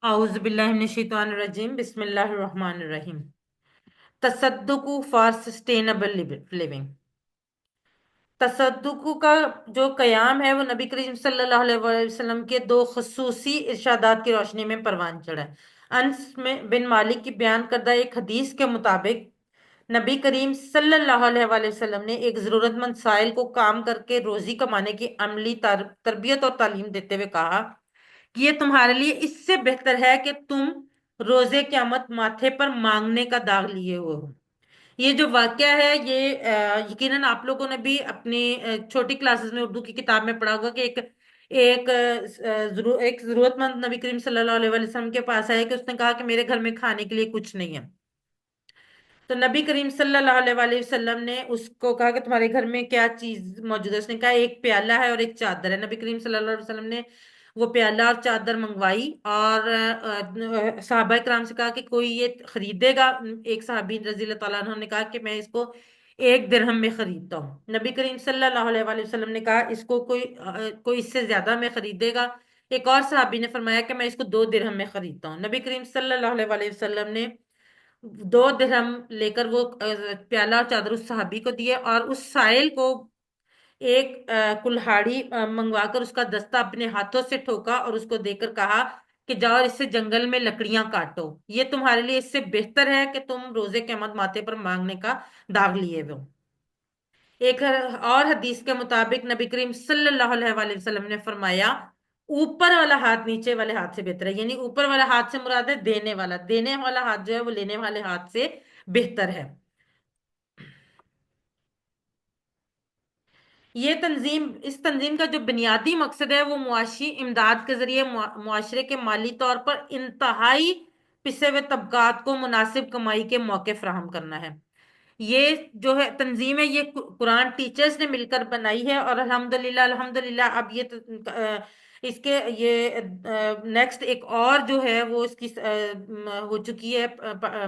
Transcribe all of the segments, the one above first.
अऊज़ु बिल्लाहि मिनश शैतानिर रजीम बिस्मिल्लाहिर रहमानिर रहीम। तसद्दुक़ु फॉर सस्टेनेबल लिविंग। तसद्दुक़ का जो कयाम है वो नबी करीम सल्लल्लाहु अलैहि वसल्लम के दो खसूसी इरशादात की रोशनी में परवान चढ़ा है। अनस में बिन मालिक की बयान करदा एक हदीस के मुताबिक नबी करीम सल्लल्लाहु अलैहि वसल्लम ने एक जरूरतमंद साइल को काम करके रोजी कमाने की अमली तरबियत और तालीम देते हुए कहा कि ये तुम्हारे लिए इससे बेहतर है कि तुम रोजे क़यामत माथे पर मांगने का दाग लिए हुए हो। ये जो वाक्य है ये यकीनन आप लोगों ने भी अपनी छोटी क्लासेस में उर्दू की किताब में पढ़ा होगा कि एक जरूरतमंद नबी करीम सल्लल्लाहु अलैहि वसल्लम के पास आया कि उसने कहा कि मेरे घर में खाने के लिए कुछ नहीं है। तो नबी करीम सल्लल्लाहु अलैहि वसल्लम ने उसको कहा कि तुम्हारे घर में क्या चीज मौजूद है। उसने कहा एक प्याला है और एक चादर है। नबी करीम सल्लल्लाहु अलैहि वसल्लम ने वो प्याला और चादर मंगवाई और सहाबा किराम से कहा कि कोई ये खरीदेगा। एक सहाबी रजी अल्लाह तआला अन्हु ने कहा कि मैं इसको एक दिरहम में खरीदता हूँ। नबी करीम सल्लल्लाहु अलैहि वसल्लम ने कहा इसको कोई इससे ज्यादा में खरीदेगा। एक और सहाबी ने फरमाया कि मैं इसको 2 दिरहम में खरीदता हूँ। नबी करीम सल्लल्लाहु अलैहि वसल्लम ने 2 दिरहम लेकर वो प्याला और चादर उस सहाबी को दिए और उस साइल को एक कुल्हाड़ी मंगवाकर उसका दस्ता अपने हाथों से ठोका और उसको देकर कहा कि जाओ और इससे जंगल में लकड़ियां काटो। ये तुम्हारे लिए इससे बेहतर है कि तुम रोजे क़यामत माथे पर मांगने का दाग लिए हो। एक और हदीस के मुताबिक नबी करीम सल्लल्लाहु अलैहि वसल्लम ने फरमाया ऊपर वाला हाथ नीचे वाले हाथ से बेहतर है। यानी ऊपर वाला हाथ से मुराद है देने वाला हाथ जो है वो लेने वाले हाथ से बेहतर है। इस तंजीम का जो बुनियादी मकसद है वो मुआशी इमदाद के जरिए मुआशरे के माली तौर पर इंतहाई पिसे हुए तबकात को मुनासिब कमाई के मौके फराहम करना है। ये जो है तंजीम है ये कुरान टीचर्स ने मिलकर बनाई है और अल्हम्दुलिल्लाह अल्हम्दुलिल्लाह अब इसके ये नेक्स्ट एक और जो है वो इसकी हो चुकी है।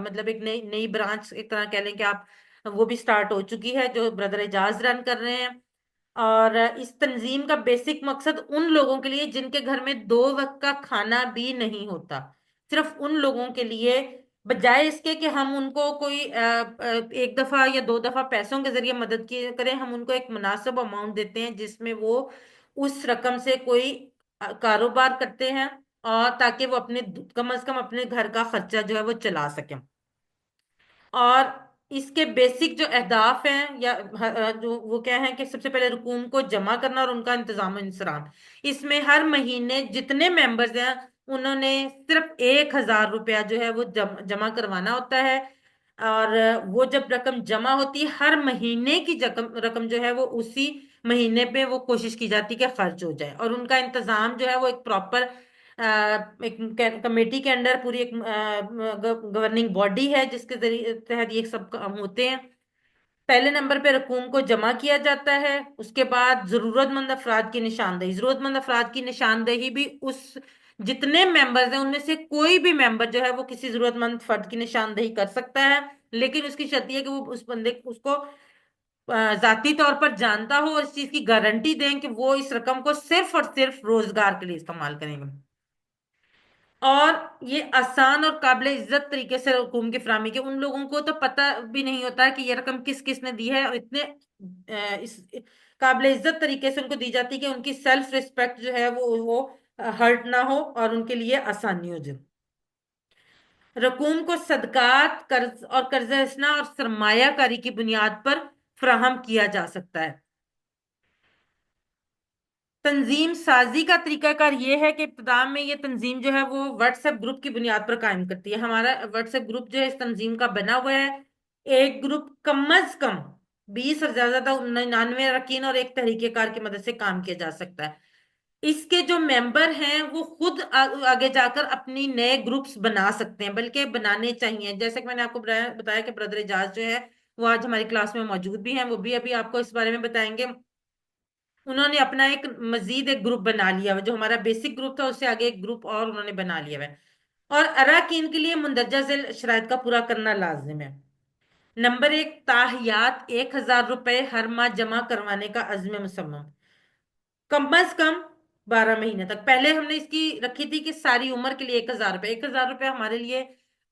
मतलब एक नई नई ब्रांच एक तरह कह लें कि आप वो भी स्टार्ट हो चुकी है जो ब्रदर एजाज रन कर रहे हैं। और इस तंजीम का बेसिक मकसद उन लोगों के लिए जिनके घर में 2 वक्त का खाना भी नहीं होता, सिर्फ उन लोगों के लिए, बजाय इसके कि हम उनको कोई एक दफा या 2 दफा पैसों के जरिए मदद की करें, हम उनको एक मुनासिब अमाउंट देते हैं जिसमें वो उस रकम से कोई कारोबार करते हैं और ताकि वो अपने कम से कम अपने घर का खर्चा जो है वो चला सकें। और इसके बेसिक जो अहदाफ हैं या जो वो क्या है कि सबसे पहले रकूम को जमा करना और उनका इंतजाम इंसराम। इसमें हर महीने जितने मेंबर्स हैं उन्होंने सिर्फ 1,000 रुपया जो है वो जमा करवाना होता है। और वो जब रकम जमा होती है हर महीने की रकम रकम जो है वो उसी महीने पे वो कोशिश की जाती है कि खर्च हो जाए। और उनका इंतजाम जो है वो एक प्रॉपर एक कमेटी के अंडर पूरी एक गवर्निंग बॉडी है जिसके जरिए तहत ये सब काम होते हैं। पहले नंबर पे रकूम को जमा किया जाता है। उसके बाद जरूरतमंद अफराद की निशानदेही भी उस जितने मेंबर्स हैं उनमें से कोई भी मेंबर जो है वो किसी जरूरतमंद फर्द की निशानदेही कर सकता है। लेकिन उसकी शर्त यह है कि वो उस बंदे उसको जाती तौर पर जानता हो और इस चीज की गारंटी दें कि वो इस रकम को सिर्फ और सिर्फ रोजगार के लिए इस्तेमाल करेंगे। और ये आसान और काबिल इज्जत तरीके से रकूम की फराहमी के उन लोगों को तो पता भी नहीं होता कि ये रकम किस किस ने दी है और इतने इस काबिल इज्जत तरीके से उनको दी जाती है कि उनकी सेल्फ रिस्पेक्ट जो है वो हर्ट ना हो और उनके लिए आसानी हो जाए। रकूम को सदकात कर्ज हसना और सरमायाकारी की बुनियाद पर फराहम किया जा सकता है। तंजीम साजी का तरीकाकार ये है कि इब्तिदा में ये तंजीम जो है वो व्हाट्सएप ग्रुप की बुनियाद पर कायम करती है। हमारा व्हाट्सएप ग्रुप जो है इस तंजीम का बना हुआ है। एक ग्रुप कम अज कम 20 और ज्यादा 99 अरकान और एक तहरीकेकार की मदद से काम किया जा सकता है। इसके जो मेंबर हैं वो खुद आगे जाकर अपनी नए ग्रुप्स बना सकते हैं, बल्कि बनाने चाहिए। जैसे कि मैंने आपको बताया कि ब्रदर एजाज जो है वो आज हमारी क्लास में मौजूद भी हैं, वो भी अभी आपको इस बारे में बताएंगे। उन्होंने अपना एक मजीद एक ग्रुप बना लिया हुआ, जो हमारा बेसिक ग्रुप था उससे आगे एक ग्रुप और उन्होंने बना लिया हुआ है। और अरकान के लिए मुंदरजा झैल शराइत का पूरा करना लाजिम है। नंबर 1, ताहियात 1,000 रुपए हर माह जमा करवाने का अज़्म मुसम्मम। कम अज कम 12 महीने तक। पहले हमने इसकी रखी थी कि सारी उम्र के लिए 1,000 रुपये। 1,000 रुपये हमारे लिए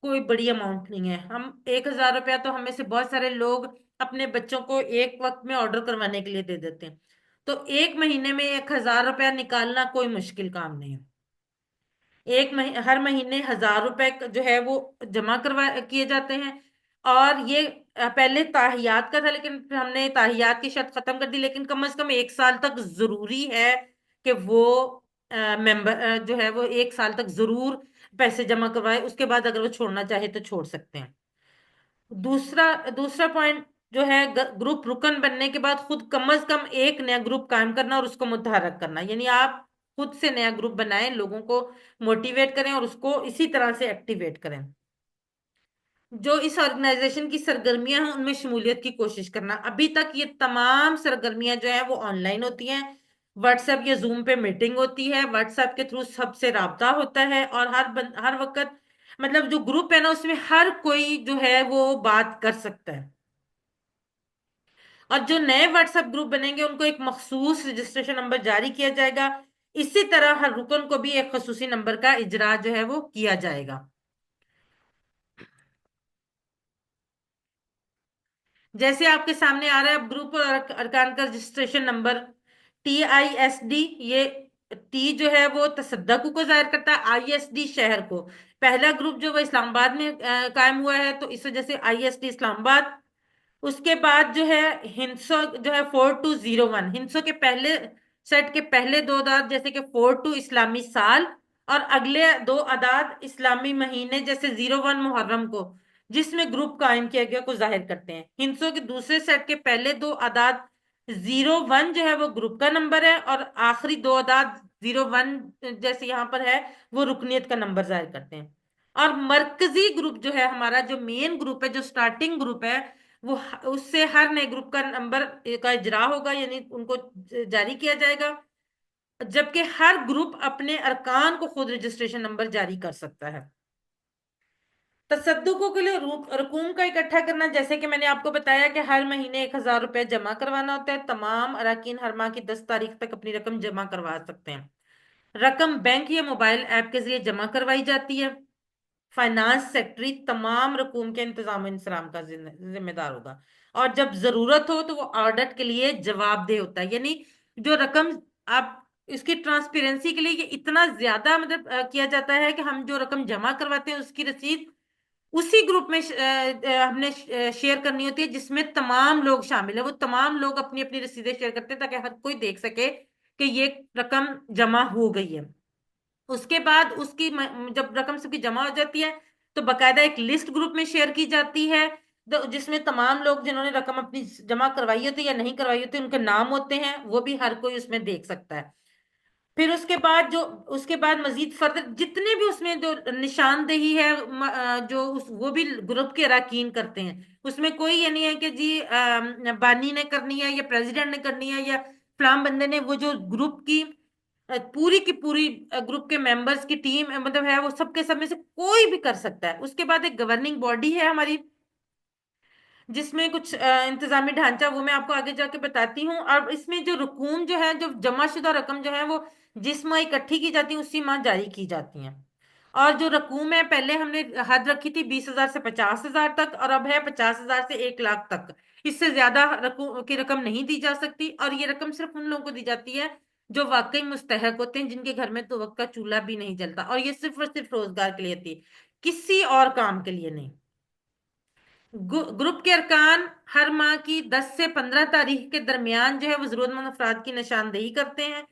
कोई बड़ी अमाउंट नहीं है। हम 1,000 रुपया तो हमें से बहुत सारे लोग अपने बच्चों को एक वक्त में ऑर्डर करवाने के लिए दे देते हैं। तो एक महीने में 1,000 रुपया निकालना कोई मुश्किल काम नहीं है। हर महीने 1,000 रुपए जो है वो जमा करवा किए जाते हैं। और ये पहले ताहियात का था, लेकिन फिर हमने ताहियात की शर्त खत्म कर दी। लेकिन कम से कम 1 साल तक जरूरी है कि वो मेंबर जो है वो 1 साल तक जरूर पैसे जमा करवाए। उसके बाद अगर वो छोड़ना चाहे तो छोड़ सकते हैं। दूसरा दूसरा पॉइंट जो है, ग्रुप रुकन बनने के बाद खुद कम से कम एक नया ग्रुप कायम करना और उसको मुतहरक करना। यानी आप खुद से नया ग्रुप बनाएं, लोगों को मोटिवेट करें और उसको इसी तरह से एक्टिवेट करें। जो इस ऑर्गेनाइजेशन की सरगर्मियां हैं उनमें शमूलियत की कोशिश करना। अभी तक ये तमाम सरगर्मियां जो है वो ऑनलाइन होती हैं। व्हाट्सएप या जूम पे मीटिंग होती है, व्हाट्सएप के थ्रू सबसे राब्ता होता है, और हर वक्त मतलब जो ग्रुप है ना उसमें हर कोई जो है वो बात कर सकता है। और जो नए व्हाट्सएप ग्रुप बनेंगे उनको एक मखसूस रजिस्ट्रेशन नंबर जारी किया जाएगा। इसी तरह हर रुकन को भी एक खसूसी नंबर का इजरा जो है वो किया जाएगा। जैसे आपके सामने आ रहा है ग्रुप और अरकान का रजिस्ट्रेशन नंबर TISD। ये टी जो है वो तसद्दकू को जाहिर करता है, ISD शहर को। पहला ग्रुप जो वो इस्लामाबाद में कायम हुआ है, तो इस वजह से ISD इस्लामाबाद। उसके बाद जो है हिंसो जो है 4201, हिंसो के पहले सेट के पहले दो अदाद जैसे कि 42 इस्लामी साल, और अगले दो अदाद इस्लामी महीने जैसे 01 मुहर्रम को जिसमें ग्रुप कायम किया गया को जाहिर करते हैं। हिंसों के दूसरे सेट के पहले दो अदाद 01 जो है वो ग्रुप का नंबर है, और आखिरी दो अदाद 01 जैसे यहाँ पर है वो रुकनीत का नंबर जाहिर करते हैं। और मरकजी ग्रुप जो है हमारा, जो मेन ग्रुप है, जो स्टार्टिंग ग्रुप है, वो उससे हर नए ग्रुप का नंबर का इजरा होगा, यानी उनको जारी किया जाएगा। जबकि हर ग्रुप अपने अरकान को खुद रजिस्ट्रेशन नंबर जारी कर सकता है। तसद्दुकों के लिए रकूम का इकट्ठा करना, जैसे कि मैंने आपको बताया कि हर महीने 1,000 रुपये जमा करवाना होता है। तमाम अरकान हर माह की 10 तारीख तक अपनी रकम जमा करवा सकते हैं। रकम बैंक या मोबाइल ऐप के जरिए जमा करवाई जाती है। फाइनेंस सेक्रेटरी तमाम रकूम के इंतजाम इंसराम का जिम्मेदार होगा। और जब जरूरत हो तो वो ऑडिट के लिए जवाबदेह होता है। यानी जो रकम आप इसकी ट्रांसपेरेंसी के लिए ये इतना ज्यादा मतलब किया जाता है कि हम जो रकम जमा करवाते हैं उसकी रसीद उसी ग्रुप में हमने शेयर करनी होती है जिसमें तमाम लोग शामिल है। वो तमाम लोग अपनी अपनी रसीदें शेयर करते हैं ताकि हर कोई देख सके कि ये रकम जमा हो गई है। उसके बाद उसकी जब रकम सबकी जमा हो जाती है तो बकायदा एक लिस्ट ग्रुप में शेयर की जाती है, जिसमें तमाम लोग जिन्होंने रकम अपनी जमा करवाई होती है या नहीं करवाई होती उनके नाम होते हैं। वो भी हर कोई उसमें देख सकता है। फिर उसके बाद मजीद फर्दर जितने भी उसमें जो निशानदेही है जो वो भी ग्रुप के अरकान करते हैं। उसमें कोई ये नहीं है कि जी बानी ने करनी है या प्रेसिडेंट ने करनी है या फलाम बंदे ने। वो जो ग्रुप की पूरी की पूरी ग्रुप के मेंबर्स की टीम मतलब है वो सबके सब में से कोई भी कर सकता है। उसके बाद एक गवर्निंग बॉडी है हमारी जिसमें कुछ इंतजामी ढांचा, वो मैं आपको आगे जाके बताती हूँ। और इसमें जो रकूम जो है, जो जमाशुदा रकम जो है वो जिस माह इकट्ठी की जाती है उसी माह जारी की जाती है। और जो रकूम है पहले हमने हद रखी थी 20,000 से 50,000 तक, और अब है 50,000 से 1 लाख तक। इससे ज्यादा रकूम की रकम नहीं दी जा सकती। और ये रकम सिर्फ उन लोगों को दी जाती है जो वाकई मुस्तहक होते हैं, जिनके घर में तो वक्त का चूल्हा भी नहीं जलता। और ये सिर्फ और सिर्फ रोजगार के लिए थी, किसी और काम के लिए नहीं। ग्रुप के अरकान हर माह की 10 से 15 तारीख के दरमियान जो है वो जरूरतमंद अफराद की निशानदेही करते हैं।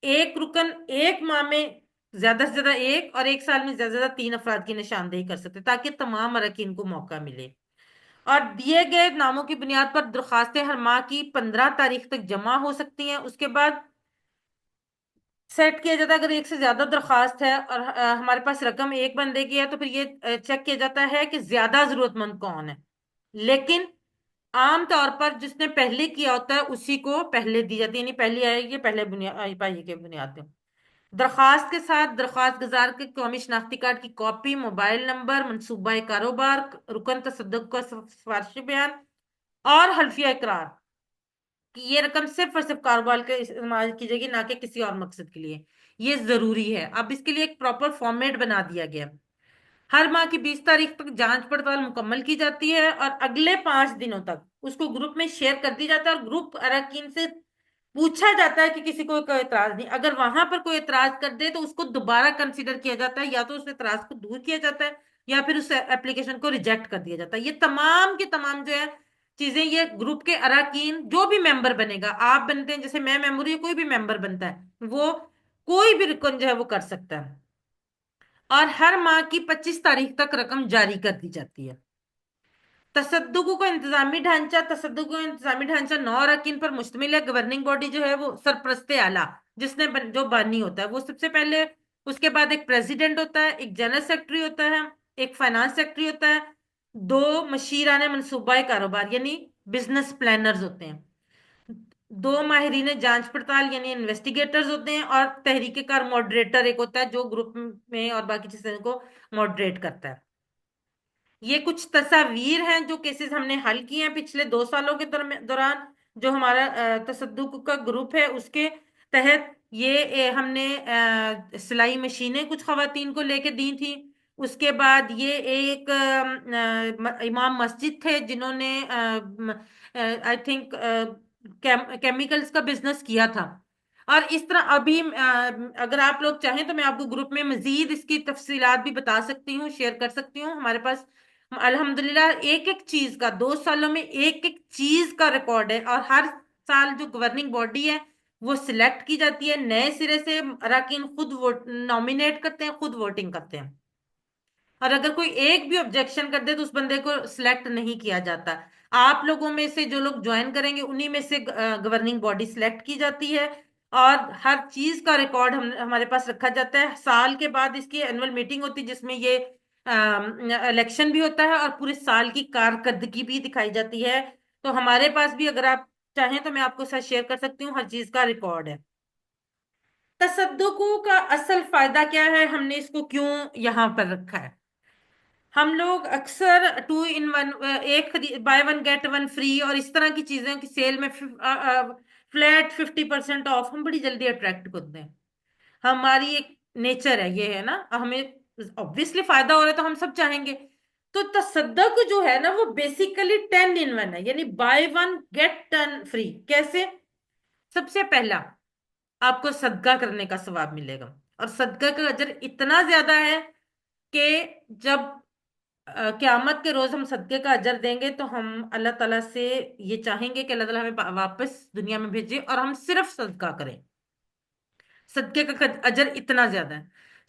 एक रुकन एक माह में ज्यादा से ज्यादा एक, और एक साल में ज्यादा से ज्यादा 3 अफराद की निशानदेही कर सकते हैं ताकि तमाम अरकान को मौका मिले। और दिए गए नामों की बुनियाद पर दरखास्तें हर माह की 15 तारीख तक जमा हो सकती हैं। उसके बाद सेट किया जाता है अगर एक से ज्यादा दरखास्त है और हमारे पास रकम एक बंदे की है तो फिर ये चेक किया जाता है कि ज्यादा जरूरतमंद कौन है। लेकिन आम तौर पर जिसने पहले किया होता है उसी को पहले दी जाती है, यानी पहली आएगी पहले बुनियाद पाइए के बुनियाद पे। दरखास्त के साथ दरखास्त गुजार के कौमी शनाख्ती कार्ड की कॉपी, मोबाइल नंबर, मनसूबा कारोबार, रुकन तसद्दुक का सिफारिशी बयान और हल्फिया इकरार کہ یہ رقم صرف اور صرف کاروبار کے استعمال کی جائے گی، نہ کہ کسی اور مقصد کے لیے. یہ ضروری ہے. اب اس کے لیے ایک پراپر فارمیٹ بنا دیا گیا. ہر ماہ کی 20 تاریخ تک جانچ پڑتال مکمل کی جاتی ہے اور اگلے 5 دنوں تک اس کو گروپ میں شیئر کر دی جاتا ہے، اور گروپ اراکین سے پوچھا جاتا ہے کہ کسی کو کوئی اعتراض نہیں. اگر وہاں پر کوئی اعتراض کر دے تو اس کو دوبارہ کنسیڈر کیا جاتا ہے، یا تو اس اعتراض کو دور کیا جاتا ہے یا پھر اس اپلیکیشن کو ریجیکٹ کر دیا جاتا ہے. یہ تمام کے تمام جو ہے چیزیں یہ گروپ کے اراکین جو بھی ممبر بنے گا، آپ بنتے ہیں جیسے میں ممبر ہوں، کوئی بھی ممبر بنتا ہے وہ کوئی بھی رکن جو ہے وہ کر سکتا ہے. اور ہر ماہ کی 25 تاریخ تک رقم جاری کر دی جاتی ہے. تصدق و انتظامی ڈھانچہ 9 اراکین پر مشتمل ہے. گورننگ باڈی جو ہے وہ سرپرست اعلیٰ، جس نے جو بانی ہوتا ہے وہ سب سے پہلے، اس کے بعد ایک پریزیڈنٹ ہوتا ہے، ایک جنرل سیکرٹری ہوتا ہے، ایک فائنانس سیکرٹری ہوتا ہے، 2 مشیران منصوبہ کاروبار یعنی بزنس پلانرز ہوتے ہیں، 2 ماہرین جانچ پڑتال یعنی انویسٹیگیٹرز ہوتے ہیں، اور تحریک کار ماڈریٹر ایک ہوتا ہے جو گروپ میں اور باقی چیزوں کو ماڈریٹ کرتا ہے. یہ کچھ تصاویر ہیں جو کیسز ہم نے حل کیے ہیں پچھلے 2 سالوں کے دوران. جو ہمارا تصدق کا گروپ ہے اس کے تحت یہ ہم نے سلائی مشینیں کچھ خواتین کو لے کے دی تھی. اس کے بعد یہ ایک امام مسجد تھے جنہوں نے آئی تھنک کیمیکلز کا بزنس کیا تھا. اور اس طرح ابھی اگر آپ لوگ چاہیں تو میں آپ کو گروپ میں مزید اس کی تفصیلات بھی بتا سکتی ہوں، شیئر کر سکتی ہوں. ہمارے پاس الحمدللہ ایک ایک چیز کا 2 سالوں میں ایک ایک چیز کا ریکارڈ ہے، اور ہر سال جو گورننگ باڈی ہے وہ سلیکٹ کی جاتی ہے نئے سرے سے. اراکین خود نامینیٹ کرتے ہیں، خود ووٹنگ کرتے ہیں، اور اگر کوئی ایک بھی آبجیکشن کر دے تو اس بندے کو سلیکٹ نہیں کیا جاتا. آپ لوگوں میں سے جو لوگ جوائن کریں گے انہی میں سے گورننگ باڈی سلیکٹ کی جاتی ہے، اور ہر چیز کا ریکارڈ ہمارے پاس رکھا جاتا ہے. سال کے بعد اس کی اینول میٹنگ ہوتی ہے جس میں یہ الیکشن بھی ہوتا ہے اور پورے سال کی کارکردگی بھی دکھائی جاتی ہے. تو ہمارے پاس بھی اگر آپ چاہیں تو میں آپ کو ساتھ شیئر کر سکتی ہوں، ہر چیز کا ریکارڈ ہے. تصدقوں کا اصل فائدہ کیا ہے، ہم نے اس کو کیوں یہاں پر رکھا ہے؟ ہم لوگ اکثر 2 in 1 ایک بائی 1 get 1 free اور اس طرح کی چیزیں کی سیل میں فلیٹ 50% آف ہم بڑی جلدی اٹریکٹ کرتے ہیں. ہماری ایک نیچر ہے، یہ ہے نا، ہمیں obviously فائدہ ہو رہا ہے تو ہم سب چاہیں گے. تو تصدق جو ہے نا وہ بیسیکلی 10 in 1 ہے، یعنی بائی 1 get 10 free. کیسے؟ سب سے پہلا آپ کو صدقہ کرنے کا ثواب ملے گا، اور صدقہ کا اجر اتنا زیادہ ہے کہ جب قیامت کے روز ہم صدقے کا اجر دیں گے تو ہم اللہ تعالیٰ سے یہ چاہیں گے کہ اللہ تعالیٰ ہمیں واپس دنیا میں بھیجے اور ہم صرف صدقہ کریں. صدقے کا اجر اتنا زیادہ ہے.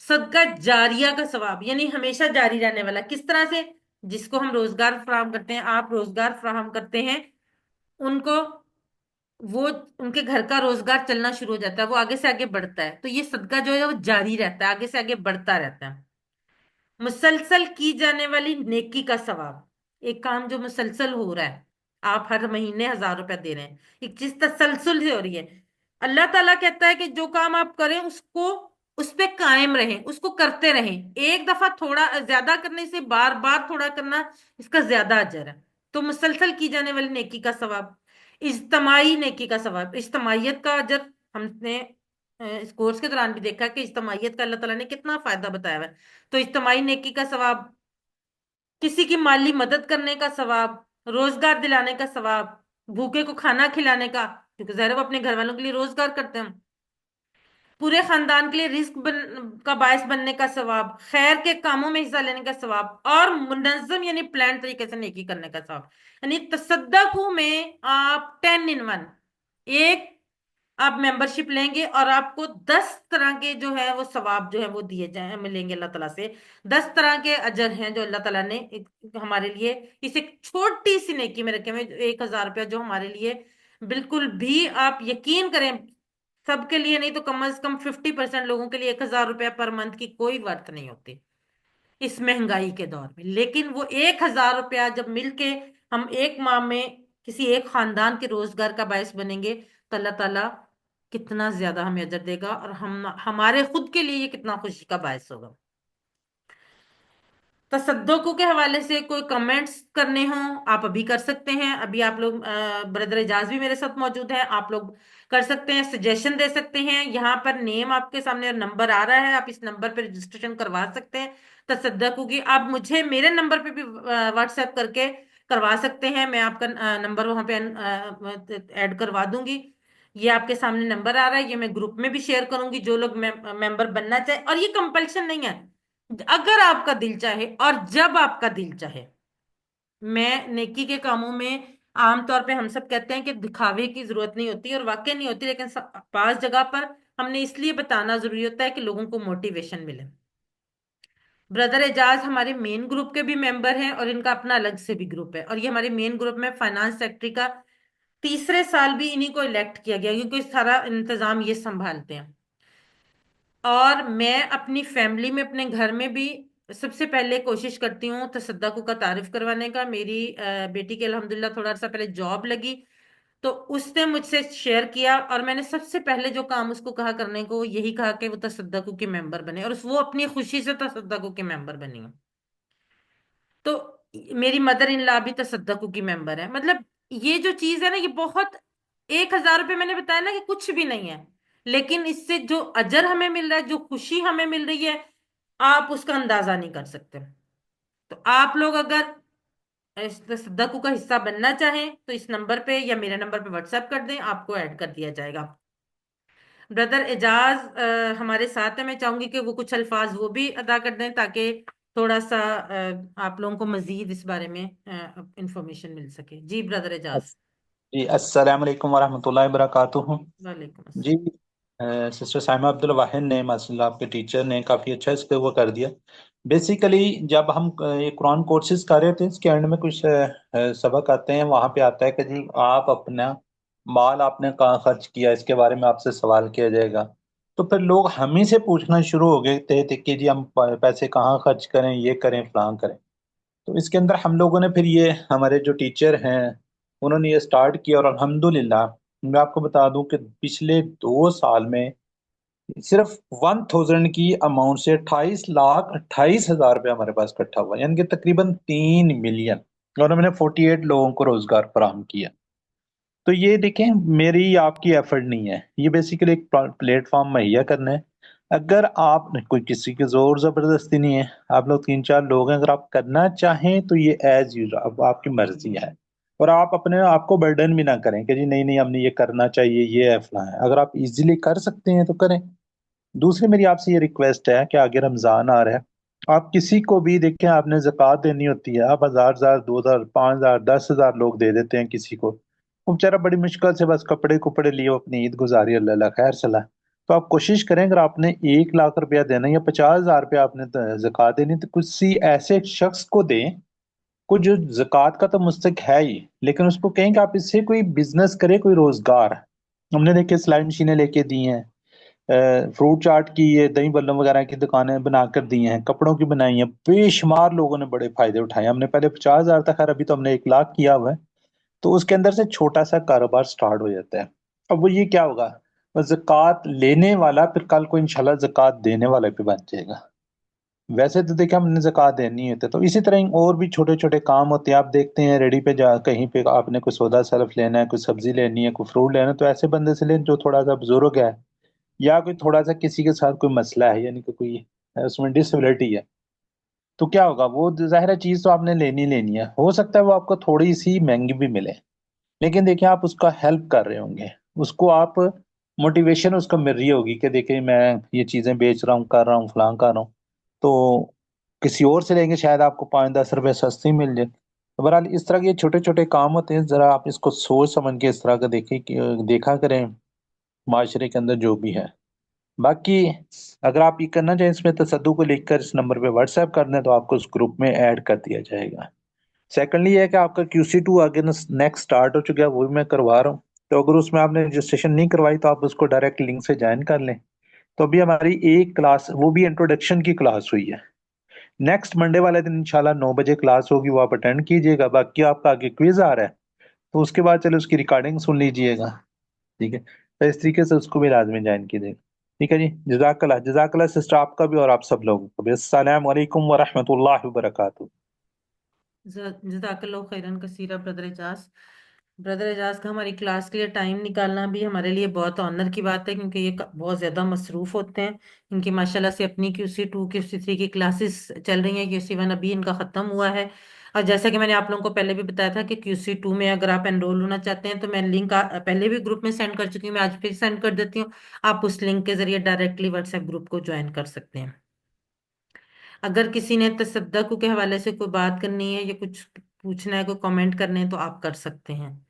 صدقہ جاریہ کا ثواب یعنی ہمیشہ جاری رہنے والا. کس طرح سے؟ جس کو ہم روزگار فراہم کرتے ہیں، آپ روزگار فراہم کرتے ہیں ان کو، وہ ان کے گھر کا روزگار چلنا شروع ہو جاتا ہے، وہ آگے سے آگے بڑھتا ہے. تو یہ صدقہ جو ہے وہ جاری رہتا ہے، آگے سے آگے بڑھتا رہتا ہے. مسلسل کی جانے والی نیکی کا ثواب، ایک کام جو مسلسل ہو رہا ہے، آپ ہر مہینے 1000 روپے دے رہے ہیں، ایک چیز تسلسل سے ہو رہی ہے. اللہ تعالیٰ کہتا ہے کہ جو کام آپ کریں اس کو، اس پہ قائم رہیں، اس کو کرتے رہیں. ایک دفعہ تھوڑا زیادہ کرنے سے بار بار تھوڑا کرنا اس کا زیادہ اجر ہے. تو مسلسل کی جانے والی نیکی کا ثواب. اجتماعی نیکی کا ثواب، اجتماعیت کا اجر ہم نے اس کورس کے دوران بھی دیکھا کہ اجتماعیت کا اللہ تعالیٰ نے کتنا فائدہ بتایا ہوا ہے. تو اجتماعی نیکی کا ثواب، کسی کی مالی مدد کرنے کا ثواب، روزگار دلانے کا ثواب، بھوکے کو کھانا کھلانے کا، کیونکہ ظاہر وہ اپنے گھر والوں کے لیے روزگار کرتے ہیں، پورے خاندان کے لیے رزق کا باعث بننے کا ثواب، خیر کے کاموں میں حصہ لینے کا ثواب، اور منظم یعنی پلان طریقے سے نیکی کرنے کا ثواب. یعنی تصدقوں میں آپ 10 in 1، ایک آپ ممبرشپ لیں گے اور آپ کو 10 طرح کے جو ہے وہ ثواب جو ہے وہ دیے جائیں، ملیں گے اللہ تعالیٰ سے. 10 طرح کے اجر ہیں جو اللہ تعالیٰ نے ہمارے لیے اس ایک چھوٹی سی نیکی میں رکھے ہوئے. 1000 روپیہ جو ہمارے لیے بالکل بھی، آپ یقین کریں، سب کے لیے نہیں تو کم از کم 50% لوگوں کے لیے 1000 روپیہ پر منتھ کی کوئی ورت نہیں ہوتی اس مہنگائی کے دور میں. لیکن وہ 1000 روپیہ جب مل کے ہم ایک ماہ میں کسی ایک خاندان کے روزگار کا باعث بنیں گے تو اللہ تعالیٰ کتنا زیادہ ہمیں اجر دے گا، اور ہمارے خود کے لیے یہ کتنا خوشی کا باعث ہوگا. तसद्दुक़ के हवाले से कोई कमेंट्स करने हों आप अभी कर सकते हैं। अभी आप लोग ब्रदर एजाज भी मेरे साथ मौजूद है, आप लोग कर सकते हैं, सजेशन दे सकते हैं। यहाँ पर नेम आपके सामने नंबर आ रहा है, आप इस नंबर पर रजिस्ट्रेशन करवा सकते हैं तसद्दुक़ की। आप मुझे मेरे नंबर पे भी व्हाट्सएप करके करवा सकते हैं, मैं आपका नंबर वहां पे ऐड करवा दूंगी। ये आपके सामने नंबर आ रहा है, ये मैं ग्रुप में भी शेयर करूंगी, जो लोग मेंबर बनना चाहे। और ये कंपल्शन नहीं है, अगर आपका दिल चाहे और जब आपका दिल चाहे। मैं नेकी के कामों में आमतौर पे हम सब कहते हैं कि दिखावे की जरूरत नहीं होती, और वाकई नहीं होती, लेकिन पास जगह पर हमने इसलिए बताना जरूरी होता है कि लोगों को मोटिवेशन मिले। ब्रदर एजाज हमारे मेन ग्रुप के भी मेंबर हैं, और इनका अपना अलग से भी ग्रुप है, और ये हमारे मेन ग्रुप में फाइनेंस सेक्रेटरी का तीसरे साल भी इन्हीं को इलेक्ट किया गया, क्योंकि सारा इंतजाम ये संभालते हैं। और मैं अपनी फैमिली में, अपने घर में भी सबसे पहले कोशिश करती हूँ तसद्दुक़ का तारीफ करवाने का। मेरी बेटी के अल्हम्दुलिल्लाह थोड़ा सा पहले जॉब लगी, तो उसने मुझसे शेयर किया, और मैंने सबसे पहले जो काम उसको कहा करने को, यही कहा कि वो तसद्दुक़ की मेंबर बने, और वो अपनी खुशी से तसद्दुक़ की मेंबर बनी है। तो मेरी मदर इन लॉ भी तसद्दुक़ की मेंबर है। मतलब ये जो चीज है ना, ये बहुत, 1,000 रुपये मैंने बताया ना कि कुछ भी नहीं है, लेकिन इससे जो अजर हमें मिल रहा है, जो खुशी हमें मिल रही है, आप उसका अंदाजा नहीं कर सकते। तो आप लोग अगर इस तसद्दुक़ का हिस्सा बनना चाहें तो इस नंबर पे या मेरे नंबर पे व्हाट्सएप कर दें, आपको ऐड कर दिया जाएगा। ब्रदर एजाज हमारे साथ है, मैं चाहूंगी कि वो कुछ अल्फाज वो भी अदा कर दें, ताकि थोड़ा सा आप लोगों को मजीद इस बारे में इंफॉर्मेशन मिल सके। जी ब्रदर एजाज। जी अस्सलाम वालेकुम वरहमतुल्लाहि वबरकातुहू। वालेकुम जी अस्सलाम। सिस्टर साइमा अब्दुल वाहिद ने माशाल्लाह आपके टीचर ने काफ़ी अच्छा इस पे वो कर दिया। बेसिकली जब हम ये कुरान कोर्सेज कर रहे थे, इसके एंड में कुछ सबक आते हैं, वहाँ पे आता है कि जी आप अपना माल आपने कहाँ खर्च किया, इसके बारे में आपसे सवाल किया जाएगा। तो फिर लोग हम ही से पूछना शुरू हो गए थे कि जी हम पैसे कहाँ खर्च करें, ये करें फलां करें। तो इसके अंदर हम लोगों ने फिर ये हमारे जो टीचर हैं उन्होंने ये स्टार्ट किया, और अल्हम्दुलिल्लाह मैं आपको बता दूं कि पिछले 2 साल में सिर्फ 1000 की अमाउंट से 28,28,000 रुपये हमारे पास इकट्ठा हुआ, यानी कि तकरीबन 3 मिलियन, और हमने 48 लोगों को रोजगार फराहम किया। तो ये देखें, मेरी आपकी एफर्ट नहीं है, ये बेसिकली एक प्लेटफॉर्म मुहैया करना है। अगर आप कोई किसी की जोर जबरदस्ती नहीं है, आप लोग 3-4 लोग हैं, अगर आप करना चाहें तो ये एज यूजल अब आपकी मर्जी है। और आप अपने आप को बर्डन भी ना करें कि जी नहीं नहीं हमने ये करना चाहिए, ये है फलां है। अगर आप इजीली कर सकते हैं तो करें। दूसरी मेरी आपसे ये रिक्वेस्ट है कि आगे रमजान आ रहा है, आप किसी को भी देखें, आपने ज़कात देनी होती है, आप 1,000 2,000 5,000 10,000 लोग दे देते हैं किसी को, वो बेचारा बड़ी मुश्किल से बस कपड़े कुपड़े लिए वो अपनी ईद गुजारी, अल्लाह अल्लाह खैर सलाह। तो आप कोशिश करें, अगर आपने 1 लाख रुपया देना या 50,000 रुपया आपने ज़कात देनी, तो किसी ऐसे शख्स को दें को जो ज़कात का तो मुस्तक है ही, लेकिन उसको कहें कि आप इससे कोई बिजनेस करे, कोई रोजगार। हमने देखे सिलाई मशीनें लेके दी हैं, फ्रूट चाट की, ये दही बल्लम वगैरह की दुकानें बनाकर दी हैं, कपड़ों की बनाई हैं, बेशुमार लोगों ने बड़े फायदे उठाए। हमने पहले 50,000 था, खैर अभी तो हमने 1 लाख किया हुआ है। तो उसके अंदर से छोटा सा कारोबार स्टार्ट हो जाता है। अब वो ये क्या होगा, वो ज़कात लेने वाला फिर कल को इंशाल्लाह ज़कात देने वाला भी बन जाएगा। वैसे तो देखिए हमने ज़कात देनी होती है, तो इसी तरह ही और भी छोटे छोटे काम होते हैं। आप देखते हैं रेडी पे जा कहीं पे आपने कोई सौदा सर्फ लेना है, कोई सब्जी लेनी है, कोई फ्रूट लेना है, तो ऐसे बंदे से लें जो थोड़ा सा बुजुर्ग है, या कोई थोड़ा सा किसी के साथ कोई मसला है, यानी कि कोई उसमें डिसेबिलिटी है। तो क्या होगा, वो जाहिर है चीज तो आपने लेनी लेनी है, हो सकता है वो आपको थोड़ी सी महंगी भी मिले, लेकिन देखिए आप उसका हेल्प कर रहे होंगे, उसको आप मोटिवेशन उसको मिल रही होगी कि देखिए मैं ये चीजें बेच रहा हूँ, कर रहा हूँ, फलां कर रहा हूँ। तो किसी और से लेंगे शायद आपको 5-10 रुपए सस्ती मिल जाए। तो बहरहाल इस तरह के ये छोटे छोटे काम होते हैं, जरा आप इसको सोच समझ के इस तरह का देखें देखा करें माशरे के अंदर जो भी है। बाकी अगर आप ये करना चाहें इसमें तसद्दुक़ को लिखकर इस नंबर पे व्हाट्सएप कर दें तो आपको उस ग्रुप में ऐड कर दिया जाएगा। सेकंडली ये है कि आपका QC2 आगे नेक्स्ट स्टार्ट हो चुका है, वो भी मैं करवा रहा हूँ। तो अगर उसमें आपने रजिस्ट्रेशन नहीं करवाई तो आप उसको डायरेक्ट लिंक से ज्वाइन कर लें। तो अभी हमारी एक क्लास, वो भी इंट्रोडक्शन की क्लास हुई है। नेक्स्ट मंडे वाले दिन इंशाल्लाह 9 बजे क्लास होगी, वो आप अटेंड कीजिएगा। बाकी आपका आगे क्विज आ रहा है, तो उसके बाद चलो उसकी रिकॉर्डिंग सुन लीजिएगा, ठीक है। तो इस तरीके से उसको भी लाजमी ज्वाइन कीजिएगा। ठीक है जी। जजाकल्ला सिस्टर, आपका भी और आप सब लोगों को भी। अस्सलाम वालेकुम व रहमतुल्लाहि व बरकातुहू। जज़ाकल्लाहु खैरन कसीरा ब्रदर एजाज का हमारी क्लास के लिए टाइम निकालना भी हमारे लिए बहुत ऑनर की बात है, क्योंकि ये बहुत ज़्यादा मसरूफ होते हैं। इनकी माशाल्लाह से अपनी QC 2 QC 3 की क्लासेस चल रही हैं। QC 1 अभी इनका ख़त्म हुआ है। और जैसा कि मैंने आप लोगों को पहले भी बताया था कि QC 2 में अगर आप एनरोल होना चाहते हैं तो मैं लिंक पहले भी ग्रुप में सेंड कर चुकी हूँ, मैं आज फिर सेंड कर देती हूँ। आप उस लिंक के जरिए डायरेक्टली व्हाट्सएप ग्रुप को ज्वाइन कर सकते हैं। अगर किसी ने तसद्दुक के हवाले से कोई बात करनी है या कुछ पूछना है, कोई कमेंट करने हैं, तो आप कर सकते हैं।